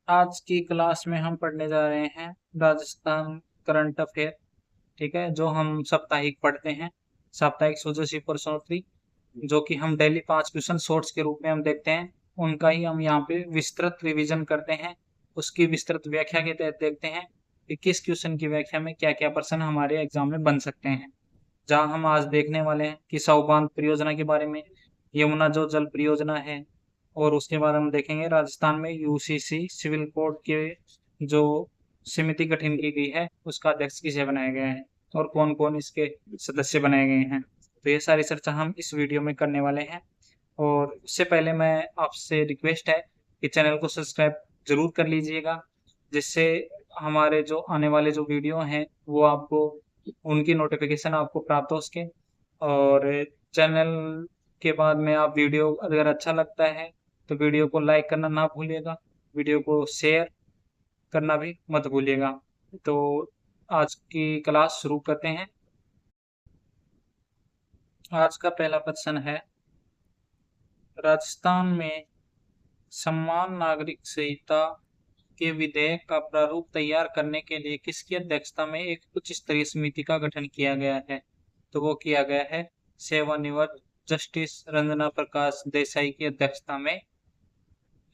आज की क्लास में हम पढ़ने जा रहे हैं राजस्थान करंट अफेयर। ठीक है, जो हम साप्ताहिक पढ़ते हैं, साप्ताहिक सुजोशी प्रश्नोत्तरी, जो कि हम डेली 5 क्वेश्चन शॉर्ट्स के रूप में हम देखते हैं। उनका ही हम यहाँ पे विस्तृत रिवीजन करते हैं। उसकी विस्तृत व्याख्या के तहत देखते हैं कि किस क्वेश्चन की व्याख्या में क्या क्या प्रश्न हमारे एग्जाम में बन सकते हैं। जहाँ हम आज देखने वाले हैं कि सौबांध परियोजना के बारे में, यमुना जो जल परियोजना है, और उसके बाद हम देखेंगे राजस्थान में यूसीसी सिविल कोड के जो समिति गठन की गई है उसका अध्यक्ष किसे बनाया गया है और कौन कौन इसके सदस्य बनाए गए हैं। तो ये सारी चर्चा हम इस वीडियो में करने वाले हैं। और उससे पहले मैं आपसे रिक्वेस्ट है कि चैनल को सब्सक्राइब जरूर कर लीजिएगा, जिससे हमारे जो आने वाले जो वीडियो हैं वो आपको उनकी नोटिफिकेशन आपको प्राप्त हो सके। और चैनल के बाद में आप वीडियो अगर अच्छा लगता है तो वीडियो को लाइक करना ना भूलिएगा, वीडियो को शेयर करना भी मत भूलिएगा। तो आज की क्लास शुरू करते हैं। आज का पहला प्रश्न है, राजस्थान में समान नागरिक संहिता के विधेयक का प्रारूप तैयार करने के लिए किसकी अध्यक्षता में एक उच्च स्तरीय समिति का गठन किया गया है। तो वो किया गया है सेवानिवृत्त जस्टिस रंजना प्रकाश देसाई की अध्यक्षता में।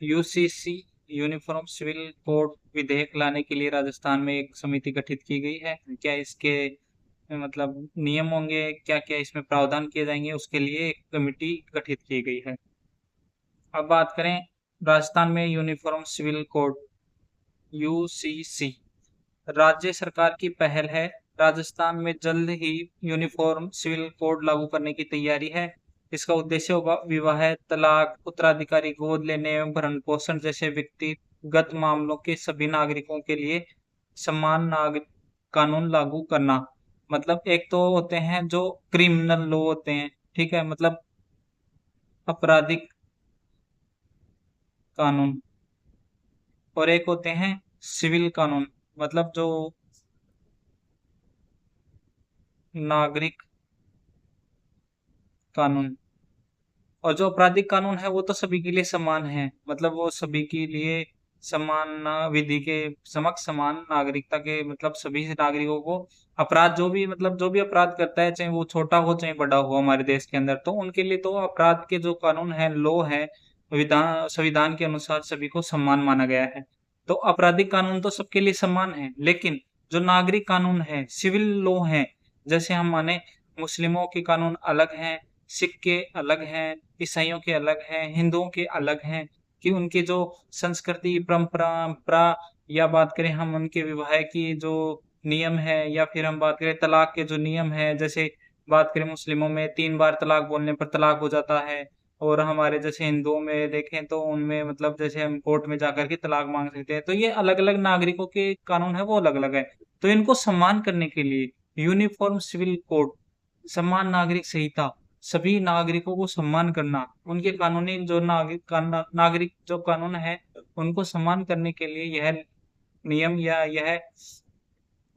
यूसीसी यूनिफॉर्म सिविल कोड विधेयक लाने के लिए राजस्थान में एक समिति गठित की गई है। क्या इसके मतलब नियम होंगे, क्या क्या इसमें प्रावधान किए जाएंगे, उसके लिए एक कमेटी गठित की गई है। अब बात करें राजस्थान में यूनिफॉर्म सिविल कोड यूसीसी राज्य सरकार की पहल है। राजस्थान में जल्द ही यूनिफॉर्म सिविल कोड लागू करने की तैयारी है। इसका उद्देश्य होगा विवाह, तलाक, उत्तराधिकारी, गोद लेने एवं भरण पोषण जैसे व्यक्तिगत मामलों के सभी नागरिकों के लिए समान नागरिक कानून लागू करना। मतलब एक तो होते हैं जो क्रिमिनल लॉ होते हैं, ठीक है, मतलब आपराधिक कानून, और एक होते हैं सिविल कानून, मतलब जो नागरिक कानून। और जो आपराधिक कानून है वो तो सभी के लिए समान है, मतलब वो सभी के लिए समान विधि के समक्ष समान नागरिकता के, मतलब सभी नागरिकों को अपराध जो भी, मतलब जो भी अपराध करता है, चाहे वो छोटा हो चाहे बड़ा हो हमारे देश के अंदर, तो उनके लिए तो अपराध के जो कानून है, लॉ है, विधान संविधान के अनुसार सभी को समान माना गया है। तो आपराधिक कानून तो सबके लिए समान है, लेकिन जो नागरिक कानून है, सिविल लॉ है, जैसे हम माने मुस्लिमों के कानून अलग हैं, सिख के अलग हैं, ईसाइयों के अलग हैं, हिंदुओं के अलग हैं, कि उनकी जो संस्कृति परंपरा या बात करें हम उनके विवाह की जो नियम है, या फिर हम बात करें तलाक के जो नियम है, जैसे बात करें मुस्लिमों में 3 बार तलाक बोलने पर तलाक हो जाता है, और हमारे जैसे हिंदुओं में देखें तो उनमें मतलब जैसे हम कोर्ट में जाकर के तलाक मांग सकते हैं। तो ये अलग अलग नागरिकों के कानून है वो अलग अलग है। तो इनको सम्मान करने के लिए यूनिफॉर्म सिविल कोड, समान नागरिक संहिता, सभी नागरिकों को सम्मान करना, उनके कानूनी जो नागरिक जो कानून है उनको सम्मान करने के लिए यह नियम या यह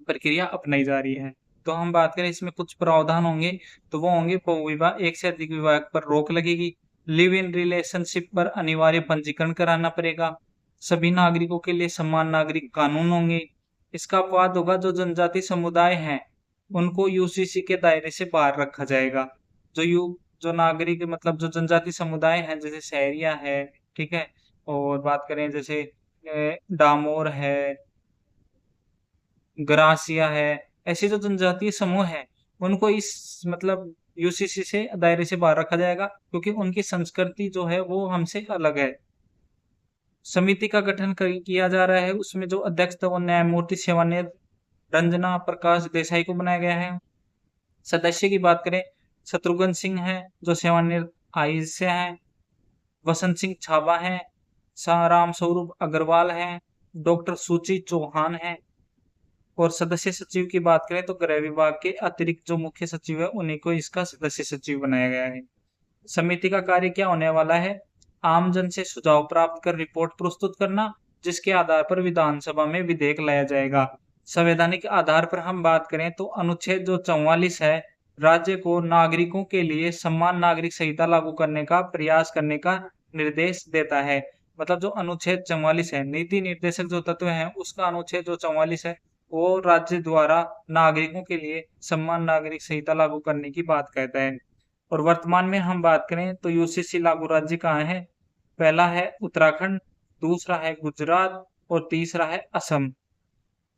प्रक्रिया अपनाई जा रही है। तो हम बात करें इसमें कुछ प्रावधान होंगे, तो वो होंगे विवाह, एक से अधिक विवाह पर रोक लगेगी, लिव इन रिलेशनशिप पर अनिवार्य पंजीकरण कराना पड़ेगा, सभी नागरिकों के लिए समान नागरिक कानून होंगे। इसका अपवाद होगा जो जनजाति समुदाय हैं उनको यूसीसी के दायरे से बाहर रखा जाएगा। जो नागरिक मतलब जो जनजाति समुदाय हैं जैसे सहरिया है, ठीक है, और बात करें जैसे डामोर है, ग्रासिया है, ऐसे जो जनजातीय समूह हैं उनको इस मतलब यूसीसी से दायरे से बाहर रखा जाएगा, क्योंकि उनकी संस्कृति जो है वो हमसे अलग है। समिति का गठन किया जा रहा है, उसमें जो अध्यक्ष था वो न्यायमूर्ति सेवानिवृत्त रंजना प्रकाश देसाई को बनाया गया है। सदस्य की बात करें, शत्रुघ्न सिंह है जो सेवानिवृत्त आईएएस से हैं, वसंत सिंह छाबा हैं, राम स्वरूप अग्रवाल हैं, डॉक्टर सुची चौहान हैं। और सदस्य सचिव की बात करें तो गृह विभाग के अतिरिक्त जो मुख्य सचिव है उन्हीं को इसका सदस्य सचिव बनाया गया है। समिति का कार्य क्या होने वाला है, आमजन से सुझाव प्राप्त कर रिपोर्ट प्रस्तुत करना, जिसके आधार पर विधानसभा में विधेयक लाया जाएगा। संवैधानिक आधार पर हम बात करें तो अनुच्छेद जो 44 है, राज्य को नागरिकों के लिए समान नागरिक संहिता लागू करने का प्रयास करने का निर्देश देता है। मतलब जो अनुच्छेद 44 है, नीति निर्देशक जो तत्व हैं, उसका अनुच्छेद जो 44 है, वो राज्य द्वारा नागरिकों के लिए समान नागरिक संहिता लागू करने की बात कहता है। और वर्तमान में हम बात करें तो यूसीसी लागू राज्य कहाँ है? पहला है उत्तराखंड, दूसरा है गुजरात और तीसरा है असम।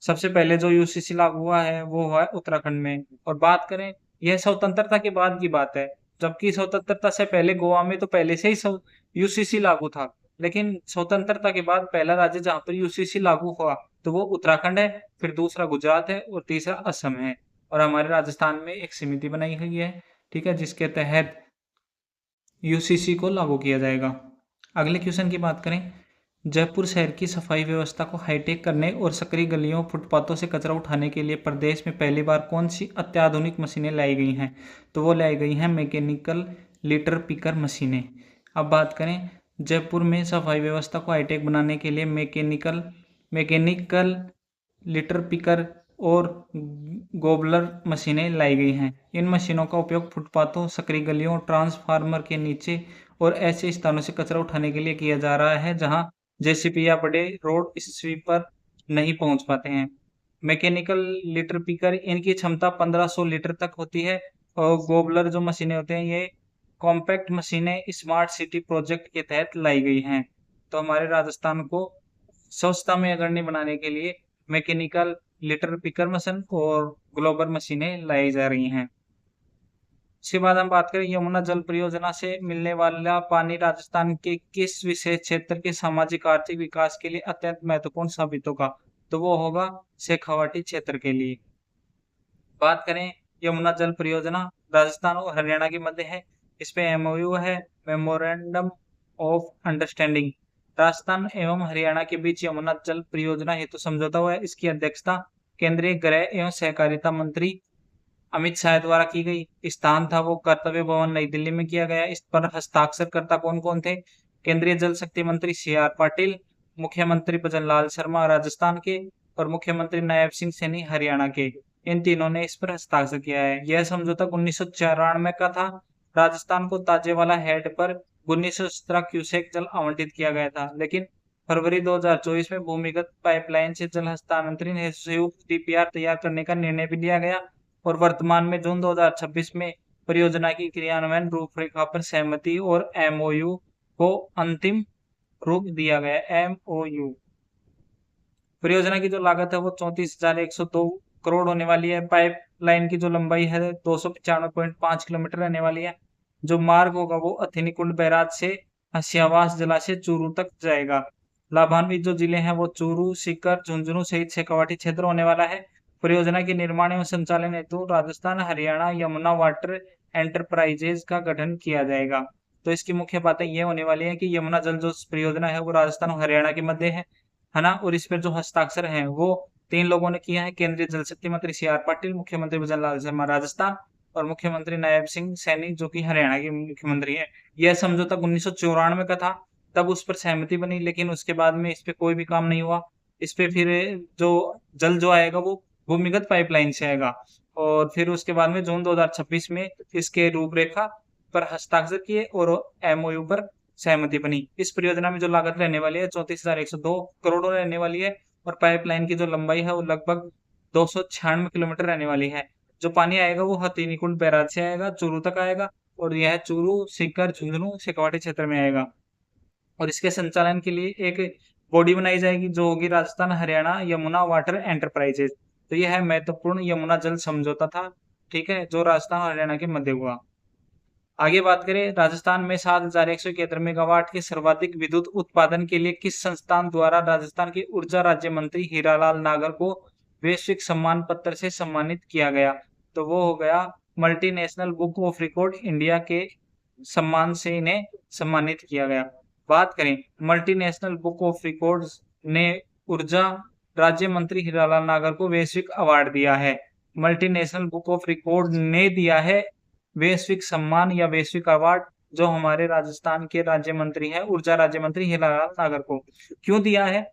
सबसे पहले जो यूसीसी लागू हुआ है वो हुआ है उत्तराखंड में। और बात करें, यह स्वतंत्रता के बाद की बात है, जबकि स्वतंत्रता से पहले गोवा में तो पहले से ही यूसीसी लागू था। लेकिन स्वतंत्रता के बाद पहला राज्य जहाँ पर यूसीसी लागू हुआ तो वो उत्तराखंड है, फिर दूसरा गुजरात है और तीसरा असम है। और हमारे राजस्थान में एक समिति बनाई हुई है, ठीक है, जिसके तहत यूसीसी को लागू किया जाएगा। अगले क्वेश्चन की बात करें, जयपुर शहर की सफाई व्यवस्था को हाईटेक करने और सकरी गलियों फुटपाथों से कचरा उठाने के लिए प्रदेश में पहली बार कौन सी अत्याधुनिक मशीनें लाई गई हैं? तो वो लाई गई हैं मैकेनिकल लिटर पिकर मशीनें। अब बात करें, जयपुर में सफाई व्यवस्था को हाईटेक बनाने के लिए मैकेनिकल लिटर पिकर और गोबलर मशीनें लाई गई हैं। इन मशीनों का उपयोग फुटपाथों, सकरी गलियों, ट्रांसफार्मर के नीचे और ऐसे स्थानों से कचरा उठाने के लिए किया जा रहा है जहां जेसीबी या बड़े रोड स्वीपर नहीं पहुंच पाते हैं। मैकेनिकल लिटर पिकर, इनकी क्षमता 1500 लीटर तक होती है। और गोबलर जो मशीनें होते हैं, ये कॉम्पैक्ट मशीनें स्मार्ट सिटी प्रोजेक्ट के तहत लाई गई हैं। तो हमारे राजस्थान को स्वच्छता में अग्रणी बनाने के लिए मैकेनिकल लिटर पिकर मशीन और ग्लोबल मशीनें लाई जा रही हैं। इसके बाद हम बात करें, यमुना जल परियोजना से मिलने वाला पानी राजस्थान के किस विशेष क्षेत्र के सामाजिक आर्थिक विकास के लिए अत्यंत महत्वपूर्ण साबित होगा? तो वो होगा शेखावाटी क्षेत्र के लिए। बात करें, यमुना जल परियोजना राजस्थान और हरियाणा के मध्य है। इस पे एमओयू है, मेमोरेंडम ऑफ अंडरस्टैंडिंग। राजस्थान एवं हरियाणा के बीच यमुना जल परियोजना हेतु समझौता हुआ है। इसकी अध्यक्षता केंद्रीय गृह एवं सहकारिता मंत्री अमित शाह द्वारा की गई। स्थान था वो कर्तव्य भवन नई दिल्ली में किया गया। इस पर हस्ताक्षरकर्ता कौन कौन थे? केंद्रीय जल शक्ति मंत्री CR पाटिल, मुख्यमंत्री भजन लाल शर्मा राजस्थान के और मुख्यमंत्री नायब सिंह सैनी हरियाणा के। इन तीनों ने इस पर हस्ताक्षर किया है। यह समझौता 1994 का था। राजस्थान को ताजेवाला हेड पर 1917 क्यूसेक जल आवंटित किया गया था, लेकिन फरवरी 2024 में भूमिगत पाइपलाइन से जल हस्तांतरण हेतु संयुक्त DPR तैयार करने का निर्णय भी लिया गया। और वर्तमान में जून 2026 में परियोजना की क्रियान्वयन रूपरेखा पर सहमति और MOU को अंतिम रूप दिया गया। MOU परियोजना की जो लागत है वो 34,102 करोड़ होने वाली है। पाइपलाइन की जो लंबाई है 295.5 किलोमीटर रहने वाली है। जो मार्ग होगा वो अथिनीकुंड बैराज से हसियावास जलाशय चूरू तक जाएगा। लाभान्वित जो जिले हैं वो चूरू, सीकर, झुंझुनू सहित शेखावाटी क्षेत्र होने वाला है। परियोजना के निर्माण एवं संचालन हेतु राजस्थान हरियाणा यमुना वाटर एंटरप्राइजेज का गठन किया जाएगा। तो इसकी मुख्य बातें ये होने वाली है कि यमुना जल जो परियोजना है वो राजस्थान और हरियाणा के मध्य है ना। और इस पर जो हस्ताक्षर हैं वो 3 लोगों ने किया है, केंद्रीय जल शक्ति मंत्री CR पाटिल, मुख्यमंत्री भजन लाल शर्मा राजस्थान और मुख्यमंत्री नायब सिंह सैनी जो कि हरियाणा के मुख्यमंत्री हैं। यह समझौता 1994 का था, तब उस पर सहमति बनी, लेकिन उसके बाद में इस पे कोई भी काम नहीं हुआ। इस पे फिर जो जल जो आएगा वो भूमिगत पाइपलाइन से आएगा। और फिर उसके बाद में जून 2026 में इसके रूपरेखा पर हस्ताक्षर किए और MOU पर सहमति बनी। इस परियोजना में जो लागत रहने वाली है 34,102 करोड़ रहने वाली है। और पाइपलाइन की जो लंबाई है वो लगभग 296 किलोमीटर रहने वाली है। जो पानी आएगा वो हथिनीकुंड बैराज से आएगा, चूरू तक आएगा और यह चूरू, सीकर, झुंझुनू, शेखावाटी क्षेत्र में आएगा। और इसके संचालन के लिए एक बॉडी बनाई जाएगी जो होगी राजस्थान हरियाणा यमुना वाटर एंटरप्राइजेज। तो यह है महत्वपूर्ण यमुना जल समझौता था, ठीक है, जो राजस्थान और हरियाणा के मध्य हुआ। आगे बात करें, राजस्थान में 7,171 मेगावाट के सर्वाधिक विद्युत उत्पादन के लिए किस संस्थान द्वारा राजस्थान के ऊर्जा राज्य मंत्री हीरालाल नागर को वैश्विक सम्मान पत्र से सम्मानित किया गया? तो वो हो गया multinational book of record India के सम्मान से इन्हें सम्मानित किया गया। बात करें, मल्टीनेशनल बुक ऑफ रिकॉर्ड्स ने ऊर्जा राज्य मंत्री हीरालाल नागर को वैश्विक अवार्ड दिया है। मल्टीनेशनल बुक ऑफ रिकॉर्ड ने दिया है वैश्विक सम्मान या वैश्विक अवार्ड जो हमारे राजस्थान के राज्य मंत्री हैं, ऊर्जा राज्य मंत्री हीरालाल नागर को। क्यों दिया है?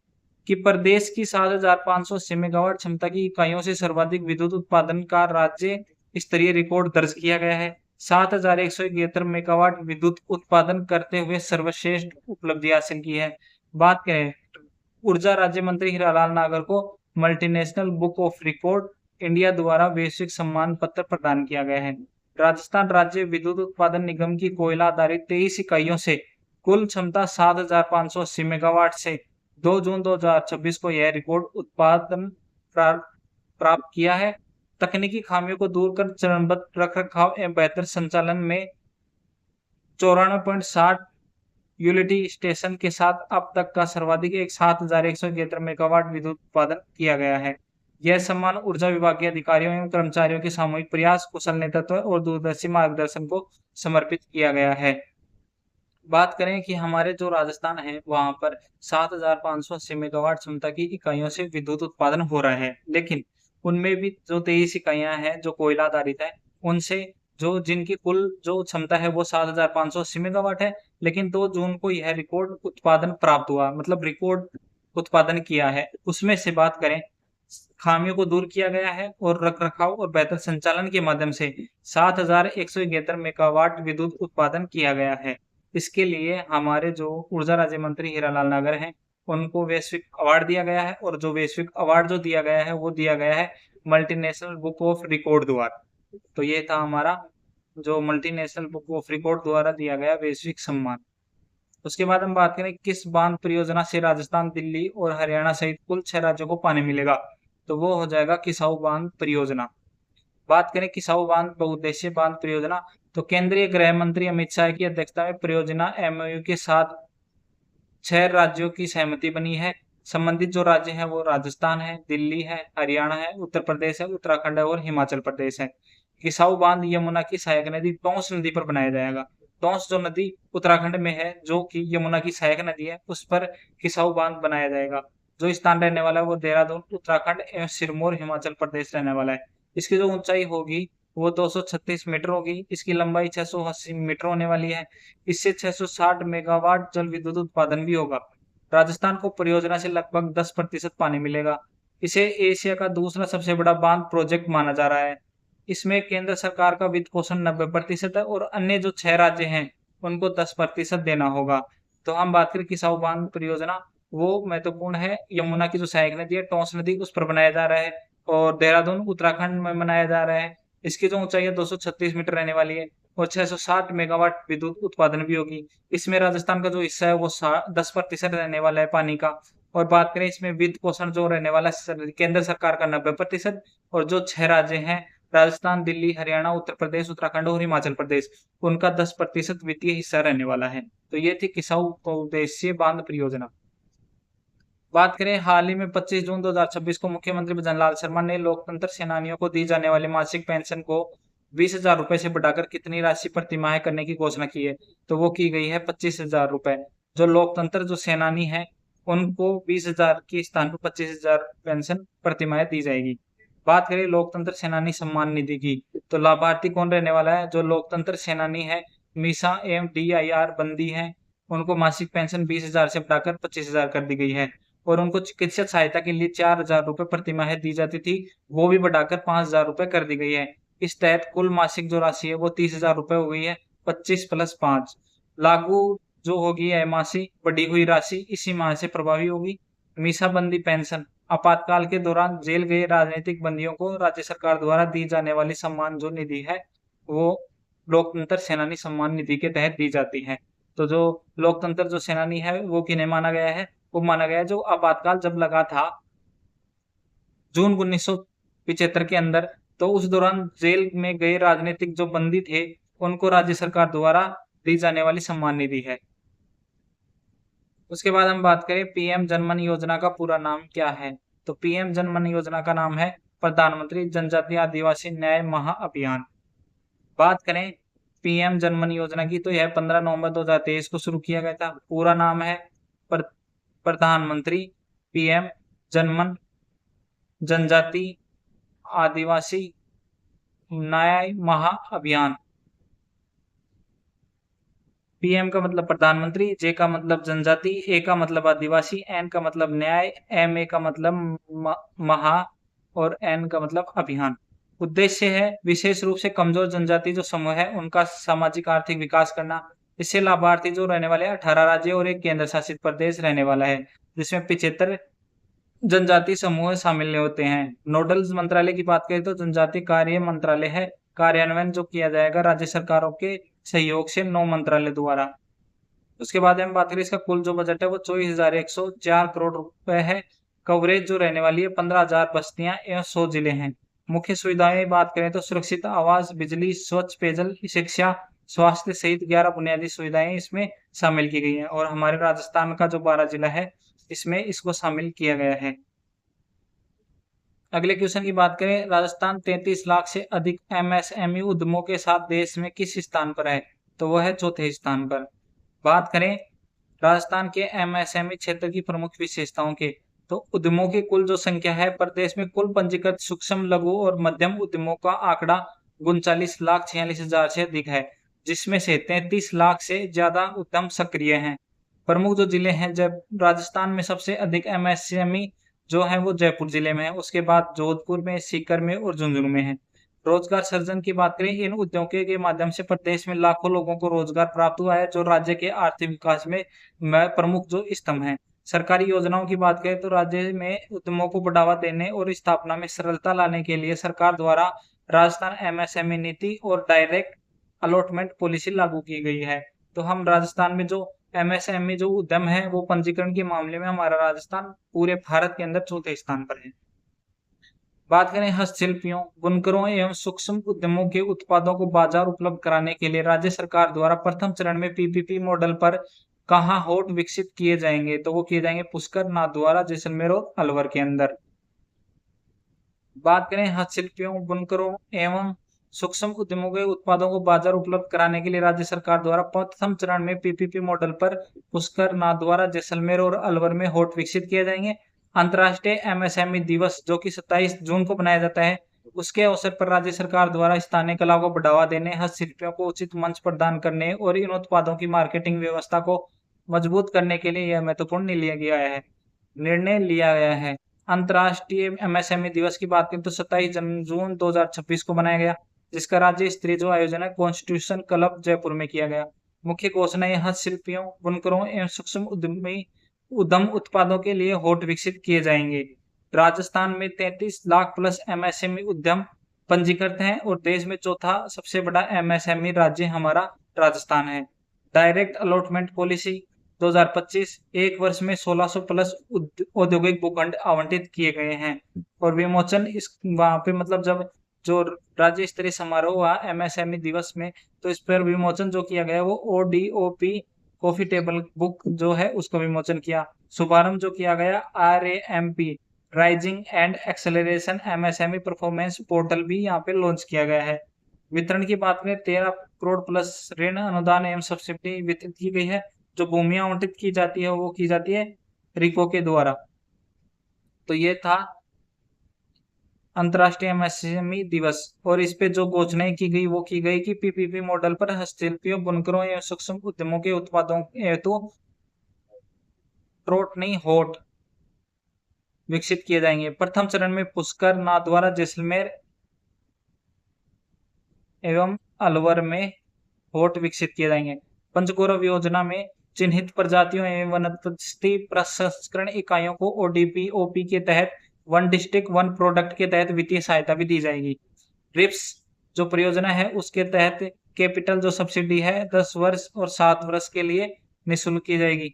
कि प्रदेश की 7,580 मेगावाट क्षमता की इकाइयों से सर्वाधिक विद्युत उत्पादन का राज्य स्तरीय रिकॉर्ड दर्ज किया गया है। 7,171 मेगावाट विद्युत उत्पादन करते हुए सर्वश्रेष्ठ उपलब्धि हासिल की है। बात करें, ऊर्जा राज्य मंत्री हीरालाल नागर को multinational book of record India द्वारा वैश्विक सम्मान पत्र प्रदान किया गया है। राजस्थान राज्य विद्युत उत्पादन निगम की कोयला आधारित 23 इकाइयों से कुल क्षमता 7,580 मेगावाट से 2 जून 2026 को यह रिकॉर्ड उत्पादन प्राप्त किया है। तकनीकी खामियों को दूर कर चरणबद्ध रखरखाव एवं बेहतर संचालन में 94.60 यूटिलिटी स्टेशन के साथ अब तक का सर्वाधिक 7,171 मेगावाट विद्युत उत्पादन किया गया है। यह सम्मान ऊर्जा विभाग के अधिकारियों एवं कर्मचारियों के सामूहिक प्रयास, कुशल नेतृत्व और दूरदर्शी मार्गदर्शन को समर्पित किया गया है। बात करें कि हमारे जो राजस्थान है वहां पर 7,580 मेगावाट क्षमता की इकाइयों से विद्युत उत्पादन हो रहा है, लेकिन उनमें भी जो 23 इकाइयां हैं जो कोयला आधारित है, उनसे जो जिनकी कुल जो क्षमता है वो 7,580 मेगावाट है, लेकिन 2 जून को यह रिकॉर्ड उत्पादन प्राप्त हुआ, मतलब रिकॉर्ड उत्पादन किया है। उसमें से बात करें, खामियों को दूर किया गया है और रखरखाव और बेहतर संचालन के माध्यम से 7,171 मेगावाट विद्युत उत्पादन किया गया है। इसके लिए हमारे जो ऊर्जा राज्य मंत्री हीरालाल नागर हैं, उनको वैश्विक अवार्ड दिया गया है, और जो वैश्विक अवार्ड जो दिया गया है वो दिया गया है मल्टीनेशनल बुक ऑफ रिकॉर्ड द्वारा। तो ये था हमारा जो मल्टीनेशनल बुक ऑफ रिकॉर्ड द्वारा दिया गया वैश्विक सम्मान। उसके बाद हम बात करें किस बांध परियोजना से राजस्थान, दिल्ली और हरियाणा सहित कुल 6 राज्यों को पानी मिलेगा, तो वो हो जाएगा किसाऊ बांध परियोजना। बात करें किसाऊ बांध बहुउद्देशीय बांध परियोजना, तो केंद्रीय गृह मंत्री अमित शाह की अध्यक्षता में परियोजना एमओयू के साथ 6 राज्यों की सहमति बनी है। संबंधित जो राज्य हैं वो राजस्थान है, दिल्ली है, हरियाणा है, उत्तर प्रदेश है, उत्तराखंड है और हिमाचल प्रदेश है। किसाऊ बांध यमुना की सहायक नदी टोंस नदी पर बनाया जाएगा। टोंस जो नदी उत्तराखंड में है, जो कि यमुना की सहायक नदी है, उस पर किसाऊ बांध बनाया जाएगा। जो स्थान रहने वाला है वो देहरादून उत्तराखंड एवं सिरमौर हिमाचल प्रदेश रहने वाला है। इसकी जो ऊंचाई होगी वो 236 मीटर होगी। इसकी लंबाई 680 मीटर होने वाली है। इससे 660 मेगावाट जल विद्युत उत्पादन भी होगा। राजस्थान को परियोजना से लगभग 10% पानी मिलेगा। इसे एशिया का दूसरा सबसे बड़ा बांध प्रोजेक्ट माना जा रहा है। इसमें केंद्र सरकार का वित्त पोषण 90% है और अन्य जो 6 राज्य हैं उनको 10% देना होगा। तो हम बात करें किसाऊ बांध परियोजना, वो महत्वपूर्ण है। यमुना की जो सहायक नदी है टोंस नदी, उस पर बनाया जा रहा है और देहरादून उत्तराखंड में बनाया जा रहा है। इसकी जो ऊंचाई है 236 मीटर रहने वाली है और 660 मेगावाट विद्युत उत्पादन भी होगी। इसमें राजस्थान का जो हिस्सा है वो 10% रहने वाला है पानी का। और बात करें इसमें वित्त पोषण जो रहने वाला है केंद्र सरकार का 90% और जो 6 राज्य हैं राजस्थान, दिल्ली, हरियाणा, उत्तर प्रदेश, उत्तराखंड और हिमाचल प्रदेश, उनका 10% वित्तीय हिस्सा रहने वाला है। तो ये थी किसाऊ बहुउद्देशीय बांध परियोजना। बात करें हाल ही में 25 जून 2026 को मुख्यमंत्री भजनलाल शर्मा ने लोकतंत्र सेनानियों को दी जाने वाली मासिक पेंशन को 20,000 रुपए से बढ़ाकर कितनी राशि प्रति माह करने की घोषणा की है, तो वो की गई है 25,000 रुपए। जो लोकतंत्र जो सेनानी है उनको 20,000 के स्थान पर 25,000 पेंशन प्रति माह दी जाएगी। बात करें लोकतंत्र सेनानी सम्मान निधि की, तो लाभार्थी कौन रहने वाला है। जो लोकतंत्र सेनानी है, मीसा एवं DIR बंदी है, उनको मासिक पेंशन 20,000 से बढ़ाकर 25,000 कर दी गई है। और उनको चिकित्सा सहायता के लिए 4,000 रुपए प्रति माह दी जाती थी, वो भी बढ़ाकर 5,000 रुपए कर दी गई है। इस तहत कुल मासिक जो राशि है वो 30,000 रुपए हो गई है। 25 + 5 लागू जो होगी है मासिक बढ़ी हुई राशि इसी माह से प्रभावी होगी। मीसाबंदी पेंशन आपातकाल के दौरान जेल गए राजनीतिक बंदियों को राज्य सरकार द्वारा दी जाने वाली सम्मान जो निधि है वो लोकतंत्र सेनानी सम्मान निधि के तहत दी जाती है। तो जो लोकतंत्र जो सेनानी है वो किन्हें माना गया है, वो माना गया है जो आपातकाल जब लगा था जून 1975 के अंदर, तो उस दौरान जेल में गए राजनीतिक जो बंदी थे उनको राज्य सरकार द्वारा दी जाने वाली सम्मान निधि है। उसके बाद हम बात करें पीएम जनमन योजना का पूरा नाम क्या है, तो पीएम जनमन योजना का नाम है प्रधानमंत्री जनजातीय आदिवासी न्याय महाअभियान। बात करें पीएम जनमन योजना की, तो यह 15 नवंबर 2023 को शुरू किया गया था। पूरा नाम है प्रधानमंत्री पीएम जनमन जनजाति आदिवासी न्याय महाअभियान। पीएम का मतलब प्रधानमंत्री, जे का मतलब जनजाति, ए का मतलब आदिवासी, एन का मतलब न्याय, एम ए का मतलब महा और एन का मतलब अभियान। उद्देश्य है विशेष रूप से कमजोर जनजाति जो समूह है उनका सामाजिक आर्थिक विकास करना, इससे लाभार्थी जो रहने वाले 18 राज्य और एक केंद्र शासित प्रदेश रहने वाला है, जिसमें 75 जनजाति समूह शामिल होते हैं। नोडल मंत्रालय की बात करें तो जनजाति कार्य मंत्रालय है। कार्यान्वयन जो किया जाएगा राज्य सरकारों के सहयोग से 9 मंत्रालय द्वारा। उसके बाद हम बात करें इसका कुल जो बजट है वो 24,104 करोड़ रुपए है। कवरेज जो रहने वाली है 15,000 बस्तियां एवं 100 जिले हैं। मुख्य सुविधाएं बात करें तो सुरक्षित आवास, बिजली, स्वच्छ पेयजल, शिक्षा, स्वास्थ्य सहित 11 बुनियादी सुविधाएं इसमें शामिल की गई हैं और हमारे राजस्थान का जो 12 जिला है इसमें इसको शामिल किया गया है। अगले क्वेश्चन की बात करें, राजस्थान 33 लाख से अधिक एमएसएमई उद्यमों के साथ देश में किस स्थान पर है? तो वह है चौथे स्थान पर। बात करें राजस्थान के एमएसएमई क्षेत्र की प्रमुख विशेषताओं के, तो उद्यमों की कुल जो संख्या है प्रदेश में कुल पंजीकृत सूक्ष्म, लघु और मध्यम उद्यमों का आंकड़ा 39,46,000 से अधिक है, जिसमें से 33 लाख से ज्यादा उद्यम सक्रिय हैं। प्रमुख जो जिले हैं, जब राजस्थान में सबसे अधिक एमएसएमई जो है वो जयपुर जिले में है, उसके बाद जोधपुर में, सीकर में और झुंझुनू में है। रोजगार सृजन की बात करें, इन उद्योगों के माध्यम से प्रदेश में लाखों लोगों को रोजगार प्राप्त हुआ है, जो राज्य के आर्थिक विकास में प्रमुख जो स्तंभ हैं। सरकारी योजनाओं की बात करें तो राज्य में उद्यमों को बढ़ावा देने और स्थापना में सरलता लाने के लिए सरकार द्वारा राजस्थान एमएसएमई नीति और डायरेक्ट अलॉटमेंट पॉलिसी लागू की गई है। तो हम राजस्थान में जो एमएसएमई जो उद्यम है वो पंजीकरण के मामले में हमारा राजस्थान पूरे भारत के अंदर चौथे स्थान पर है। बात करें हस्तशिल्पियों, बुनकरों एवं सूक्ष्म उद्यमों के उत्पादों को बाजार उपलब्ध कराने के लिए राज्य सरकार द्वारा प्रथम चरण में पीपीपी मॉडल पर कहाँ होट विकसित किए जाएंगे? तो वो किए जाएंगे पुष्कर, नाथद्वारा, जैसलमेर और अलवर के अंदर। बात करें हस्तशिल्पियों, बुनकरों एवं सूक्ष्म उद्यमों के उत्पादों को बाजार उपलब्ध कराने के लिए राज्य सरकार द्वारा प्रथम चरण में पीपीपी मॉडल पर पुष्कर, नाथद्वारा, जैसलमेर और अलवर में होट विकसित किए जाएंगे। अंतर्राष्ट्रीय एमएसएमई दिवस जो कि 27 जून को मनाया जाता है, उसके अवसर पर राज्य सरकार द्वारा स्थानीय कला को बढ़ावा देने, हस्तशिल्पियों को उचित मंच प्रदान करने और इन उत्पादों की मार्केटिंग व्यवस्था को मजबूत करने के लिए यह महत्वपूर्ण निर्णय लिया गया है। अंतर्राष्ट्रीय एमएसएमई दिवस की बात करें तो 27 जून 2026 को मनाया गया, जिसका राज्य स्तरीय जो आयोजन है कॉन्स्टिट्यूशन क्लब जयपुर में किया गया। मुख्य घोषणाएं हस्तशिल्पियों, बुनकरों एवं सूक्ष्म उद्यम उत्पादों के लिए होट विकसित किए जाएंगे। राजस्थान में 33 लाख प्लस एमएसएमई उद्यम पंजीकृत हैं और देश में चौथा सबसे बड़ा एमएसएमई राज्य हमारा राजस्थान है। डायरेक्ट अलॉटमेंट पॉलिसी 2025, एक वर्ष में 1600 प्लस औद्योगिक भूखंड आवंटित किए गए हैं और विमोचन इस वहां पे मतलब जब जो राज्य स्तरीय समारोह हुआ एमएसएमई दिवस में, तो इस पर विमोचन जो किया गया वो ओडीओपी कॉफी टेबल बुक जो है उसको विमोचन किया। शुभारंभ जो किया गया RAMP rising and acceleration MSME performance portal भी यहाँ पे लॉन्च किया गया है। वितरण की बात करें 13 करोड़ प्लस ऋण अनुदान एवं सब्सिडी वितरित की गई है। जो भूमि आवंटित की जाती है वो की जाती है रिको के द्वारा। तो ये था अंतर्राष्ट्रीय एमएसएमई दिवस और इस पे जो घोषणाएं की गई वो की गई कि पीपीपी मॉडल पर हस्तशिल्पियों, बुनकरों एवं सूक्ष्म उद्यमों के उत्पादों हेतु ट्रोट नहीं होट विकसित किए जाएंगे। प्रथम चरण में पुष्कर, नाथद्वारा, जैसलमेर एवं अलवर में होट विकसित किए जाएंगे। पंचगौरव योजना में चिन्हित प्रजातियों एवं वनस्पति प्रसंस्करण इकाइयों को ओडीपी ओपी के तहत वन डिस्ट्रिक्ट वन प्रोडक्ट के तहत वित्तीय सहायता भी दी जाएगी। रिप्स जो परियोजना है उसके तहत कैपिटल जो सब्सिडी है 10 वर्ष और 7 वर्ष के लिए निःशुल्क की जाएगी।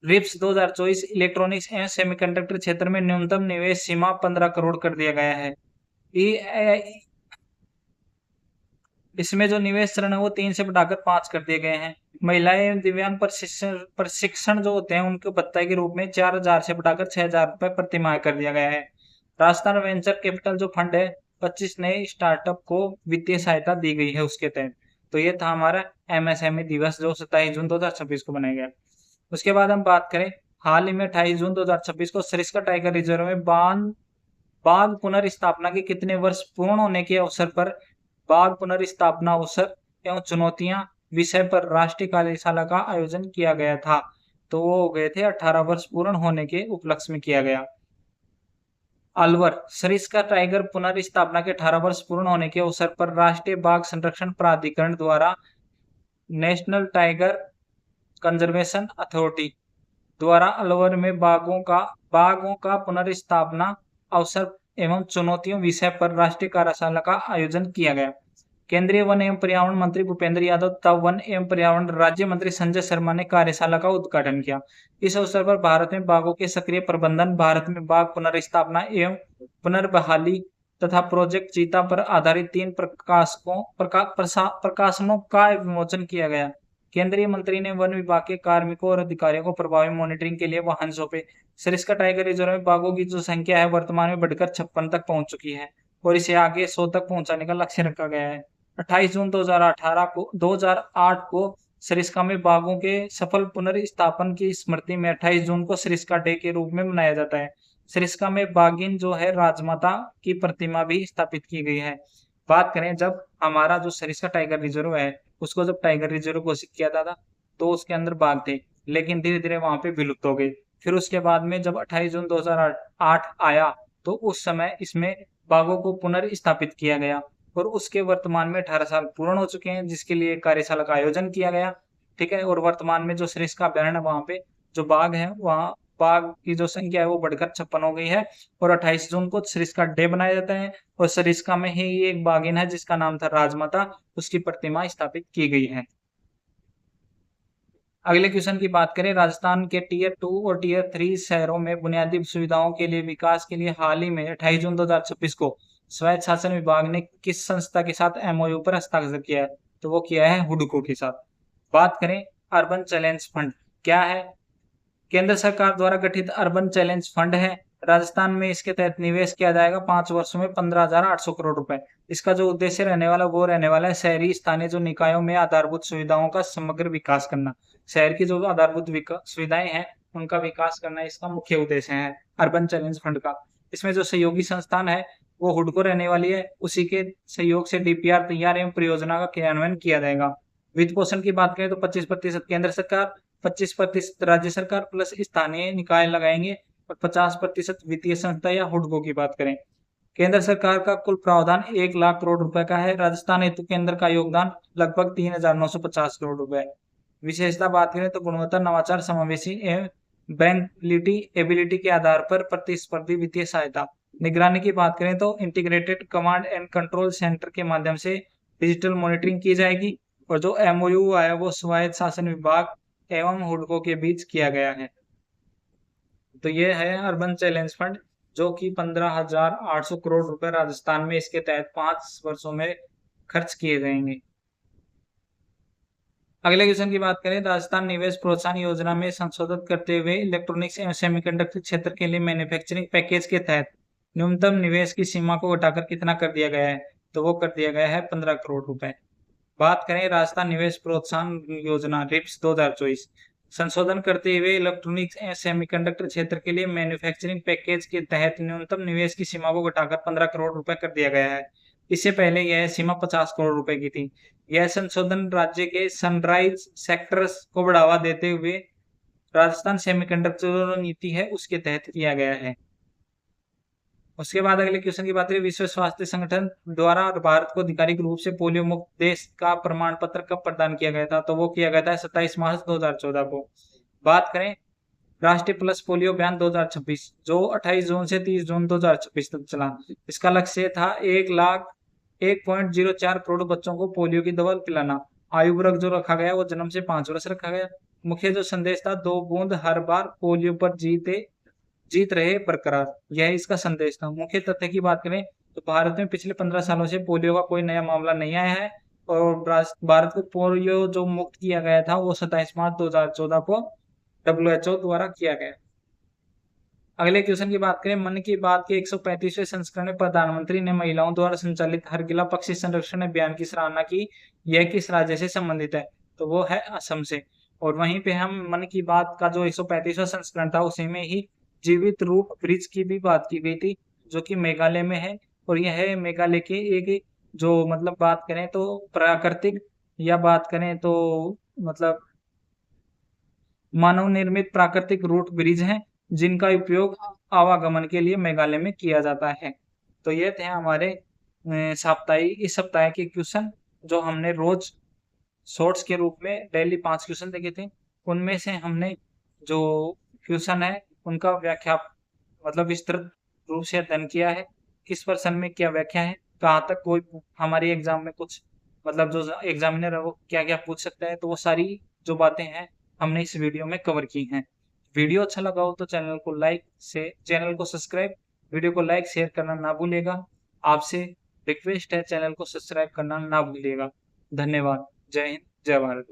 रिप्स 2024 इलेक्ट्रॉनिक्स एवं सेमीकंडक्टर क्षेत्र में न्यूनतम निवेश सीमा 15 करोड़ कर दिया गया है। इसमें जो निवेश चरण है वो 3 से बढ़ाकर 5 कर दिए गए हैं। महिलाएं एवं दिव्यांग प्रशिक्षण जो होते हैं उनको भत्ते के रूप में 4,000 से बढ़ाकर 6,000 रुपए प्रति माह कर दिया गया है। राजस्थान वेंचर कैपिटल जो फंड है 25 नए स्टार्टअप को वित्तीय सहायता दी गई है उसके तहत। तो ये था हमारा एमएसएमई दिवस जो 27 जून 2026 को मनाया गया। उसके बाद हम बात करें, हाल ही में 28 जून 2026 को सरिस्का टाइगर रिजर्व में बाघ पुनर्स्थापना के कितने वर्ष पूर्ण होने के अवसर पर बाघ पुनर्स्थापना अवसर एवं चुनौतियां विषय पर राष्ट्रीय कार्यशाला का आयोजन किया गया था। तो वो हो गए थे 18 वर्ष पूर्ण होने के उपलक्ष्य में किया गया। अलवर सरिस्का टाइगर पुनर्स्थापना के 18 वर्ष पूर्ण होने के अवसर पर राष्ट्रीय बाघ संरक्षण प्राधिकरण द्वारा नेशनल टाइगर कंजर्वेशन अथॉरिटी द्वारा अलवर में बाघों का पुनर्स्थापना अवसर एवं चुनौतियों विषय पर राष्ट्रीय कार्यशाला का आयोजन किया गया। केंद्रीय वन एवं पर्यावरण मंत्री भूपेंद्र यादव तथा वन एवं पर्यावरण राज्य मंत्री संजय शर्मा ने कार्यशाला का उद्घाटन किया। इस अवसर पर भारत में बाघों के सक्रिय प्रबंधन, भारत में बाघ पुनर्स्थापना एवं पुनर्बहाली तथा प्रोजेक्ट चीता पर आधारित 3 प्रकाशनों का विमोचन किया गया। केंद्रीय मंत्री ने वन विभाग के कार्मिकों और अधिकारियों को प्रभावी मॉनिटरिंग के लिए वाहन सौंपे। सरिस्का टाइगर रिजर्व में बाघों की जो संख्या है वर्तमान में बढ़कर 56 तक पहुंच चुकी है और इसे आगे 100 तक पहुंचाने का लक्ष्य रखा गया है। 28 जून 2008 को सरिस्का में बाघों के सफल पुनर्स्थापन की स्मृति में 28 जून को सरिस्का डे के रूप में मनाया जाता है। सरिस्का में बाघिन जो है राजमाता की प्रतिमा भी स्थापित की गई है। बात करें जब हमारा जो सरिस्का टाइगर रिजर्व है उसको जब टाइगर रिजर्व घोषित किया था तो उसके अंदर बाघ थे, लेकिन धीरे धीरे वहां पे विलुप्त हो गए। फिर उसके बाद में जब 28 जून 2008 आया तो उस समय इसमें बाघों को पुनर्स्थापित किया गया और उसके वर्तमान में 18 साल पूर्ण हो चुके हैं, जिसके लिए कार्यशाला का आयोजन किया गया। ठीक है, और वर्तमान में जो सरिस्का अभ्यारण्य वहां पे जो बाघ है वहाँ बाघ की जो संख्या है वो बढ़कर 56 हो गई है और 28 जून को सरिस्का डे बनाया जाता है और सरिस्का में ही एक बाघिन है जिसका नाम था राजमाता, उसकी प्रतिमा स्थापित की गई है। अगले क्वेश्चन की बात करें, राजस्थान के टीयर 2 और टीयर 3 शहरों में बुनियादी सुविधाओं के लिए विकास के लिए हाल ही में 28 जून 2026 को स्वायत्त शासन विभाग ने किस संस्था के साथ एमओयू पर हस्ताक्षर किया है? तो वो किया है हुडको के साथ। बात करें अर्बन चैलेंज फंड क्या है? केंद्र सरकार द्वारा गठित अर्बन चैलेंज फंड है। राजस्थान में इसके तहत निवेश किया जाएगा 5 वर्षों में 15,800 करोड़ रुपए। इसका जो उद्देश्य रहने वाला है शहरी स्थानीय जो निकायों में आधारभूत सुविधाओं का समग्र विकास करना। शहर की जो आधारभूत सुविधाएं हैं उनका विकास करना इसका मुख्य उद्देश्य है अर्बन चैलेंज फंड का। इसमें जो सहयोगी संस्थान है वो हुडको रहने वाली है, उसी के सहयोग से डीपीआर तैयार एवं परियोजना का क्रियान्वयन किया जाएगा। वित्त पोषण की बात करें तो 25% केंद्र सरकार, 25% राज्य सरकार प्लस स्थानीय निकाय लगाएंगे और 50% वित्तीय संस्था या हुडको की बात करें। केंद्र सरकार का कुल प्रावधान 1 लाख करोड़ रुपए का है। राजस्थान हेतु केंद्र का योगदान लगभग 3,950 करोड़ रुपए। विशेषता बात करें तो गुणवत्ता, नवाचार, समावेशी एवं बैंकलिटी एबिलिटी के आधार पर प्रतिस्पर्धी वित्तीय सहायता। निगरानी की बात करें तो integrated command and control centre के माध्यम से डिजिटल मॉनिटरिंग की जाएगी और जो एमओयू है वो स्वायत्त शासन विभाग एवं हुडको के बीच किया गया है। तो ये है अर्बन चैलेंज फंड जो कि 15,800 करोड़ रुपए राजस्थान में इसके तहत 5 वर्षों में खर्च किए जाएंगे। अगले क्वेश्चन की बात करें, राजस्थान निवेश प्रोत्साहन योजना में संशोधन करते हुए इलेक्ट्रॉनिक्स एवं सेमीकंडक्टर क्षेत्र के लिए मैन्युफैक्चरिंग पैकेज के तहत न्यूनतम निवेश की सीमा को घटाकर कितना कर दिया गया है? तो वो कर दिया गया है 15 करोड़ रुपए। बात करें राजस्थान निवेश प्रोत्साहन योजना रिप्स 2024 संशोधन करते हुए इलेक्ट्रॉनिक्स एवं सेमीकंडक्टर क्षेत्र के लिए मैन्युफैक्चरिंग पैकेज के तहत न्यूनतम निवेश की सीमा को घटाकर 15 करोड़ रुपए कर दिया गया है। इससे पहले यह सीमा 50 करोड़ रुपए की थी। यह संशोधन राज्य के सनराइज सेक्टर्स को बढ़ावा देते हुए राजस्थान सेमीकंडक्टर नीति है उसके तहत किया गया है। उसके बाद अगले क्वेश्चन की बात करें, विश्व स्वास्थ्य संगठन द्वारा भारत को आधिकारिक रूप से पोलियो मुक्त देश का प्रमाण पत्र कब प्रदान किया गया था? तो वो किया गया था 27 मार्च 2014 को। बात करें राष्ट्रीय प्लस पोलियो अभियान 2026 जो 28 जून से 30 जून 2026 तक चला। इसका लक्ष्य था 1,04 करोड़ बच्चों को पोलियो की दवा पिलाना। आयु वर्ग जो रखा गया वो जन्म से 5 वर्ष रखा गया। मुख्य जो संदेश था 2 बूंद हर बार पोलियो पर जीत रहे बरकरार, यह इसका संदेश था। मुख्य तथ्य की बात करें तो भारत में पिछले 15 सालों से पोलियो का कोई नया मामला नहीं आया है और भारत को पोलियो जो मुक्त किया गया था वो 27 मार्च 2014 को WHO द्वारा किया गया। अगले क्वेश्चन की बात करें, मन की बात के 135वें संस्करण में प्रधानमंत्री ने महिलाओं द्वारा संचालित हरगिला पक्षी संरक्षण अभियान की सराहना की। यह किस राज्य से संबंधित है? तो वो है असम से। और वहीं पे हम मन की बात का जो 135वां संस्करण था उसी में ही जीवित रूट ब्रिज की भी बात की गई थी जो कि मेघालय में है और यह है मेघालय की एक जो मतलब बात करें तो प्राकृतिक या बात करें तो मतलब मानव निर्मित प्राकृतिक रूट ब्रिज हैं जिनका उपयोग आवागमन के लिए मेघालय में किया जाता है। तो ये थे हमारे इस सप्ताह के क्वेश्चन जो हमने रोज शॉर्ट्स के रूप में डेली 5 क्वेश्चन देखे थे। उनमें से हमने जो क्वेश्चन है उनका व्याख्या मतलब विस्तृत रूप से अध्ययन किया है। किस प्रश्न में क्या व्याख्या है, कहाँ तक कोई हमारे एग्जाम में कुछ मतलब जो एग्जामिनर है वो क्या-क्या पूछ सकता है, तो वो सारी जो बातें हैं हमने इस वीडियो में कवर की हैं। वीडियो अच्छा लगा हो तो चैनल को सब्सक्राइब, वीडियो को लाइक शेयर करना ना भूलिएगा। आपसे रिक्वेस्ट है चैनल को सब्सक्राइब करना ना भूलिएगा। धन्यवाद। जय हिंद, जय भारत।